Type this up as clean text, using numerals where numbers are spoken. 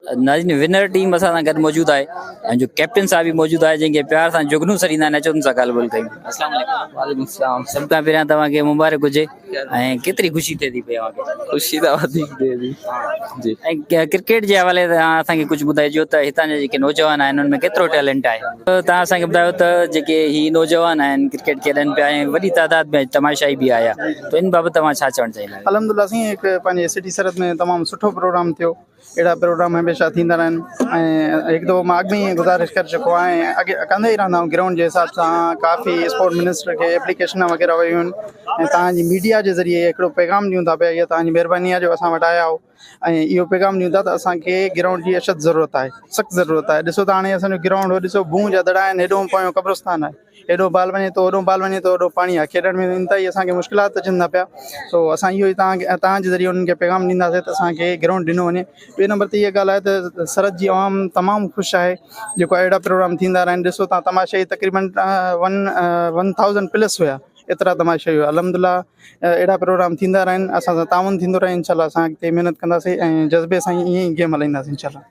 नाज़रीन winner team असां सां गॾु मौजूदु आहे ऐं जो कैप्टन साहब बि मौजूदु आहे जंहिंखे प्यार सां जुगनू सरींदा आहिनि। अचो तुम सां ॻाल्हि ॿोल कयूं। अस्सलाम वालेकुम। वालेकुम सलाम। सभु खां पहिरियां तव्हांखे मुबारक हुजे ऐं केतिरी ख़ुशी थिए थी पई तव्हांखे? ख़ुशी त वधीक थिए थी जी। ऐं क्रिकेट जे हवाले सां असांखे कुझु ॿुधाइजो त हितां जा जेके नौजवान आहिनि उनमें केतिरो टैलेंट आहे? तव्हां असांखे ॿुधायो त जेके ही नौजवान आहिनि क्रिकेट खेॾनि पिया ऐं वॾी तादाद में तमाशाई बि आया, त इन बाबति तव्हां छा चवणु चाहींदा आहियो? अलहमदुल्ला साईं, हिकु पंहिंजे सिटी सरहद में तमामु सुठो प्रोग्राम थियो। अहिड़ा प्रोग्राम हमेशह थींदा रहनि ऐं हिकु दफ़ो मां अॻु में ई गुज़ारिश करे चुको आहियां ऐं अॻे कंदे ई रहंदा आहियूं। ग्राउंड जे हिसाब सां काफ़ी स्पोर्ट मिनिस्टर खे एप्लीकेशन वग़ैरह वयूं आहिनि ऐं तव्हांजी मीडिया जे ज़रिए हिकिड़ो पैगाम ॾियूं था पिया, इहा तव्हांजी महिरबानी आहे जो असां वटि आया हो ऐं इहो पैगाम ॾियूं था त असांखे ग्राउंड जी अशद ज़रूरत आहे, सख़्तु ज़रूरत आहे। ॾिसो त हाणे असांजो ग्राउंड हो ॾिसो भूं जा दड़ा आहिनि, हेॾो पोयों क़ब्रस्तान आहे, हेॾो बाल वञे थो, होॾो बाल वञे थो, होॾो पाणी आहे। खेॾण में इंतिहाई असांखे मुश्किलात अचनि था पिया। सो असां इहो ई तव्हांजे ज़रिए उन्हनि खे पैगाम ॾींदासीं त असांखे ग्राउंड ॾिनो वञे। ॿिए नंबर ते इहा ॻाल्हि आहे त सरहद जी आवाम तमामु ख़ुशि आहे जेको अहिड़ा प्रोग्राम थींदा रहनि। ॾिसो तव्हां तमाशाई तक़रीबन 1000 प्लस हुया, एतिरा तमाशा हुआ। अलहमदुल्ला अहिड़ा प्रोग्राम थींदा रहनि, असां सां ताउन थींदो रहे। इंशाल्लाह असां अॻिते महिनत कंदासीं ऐं जज़्बे सां ईअं ई गेम हलाईंदासीं इंशाल्लाह।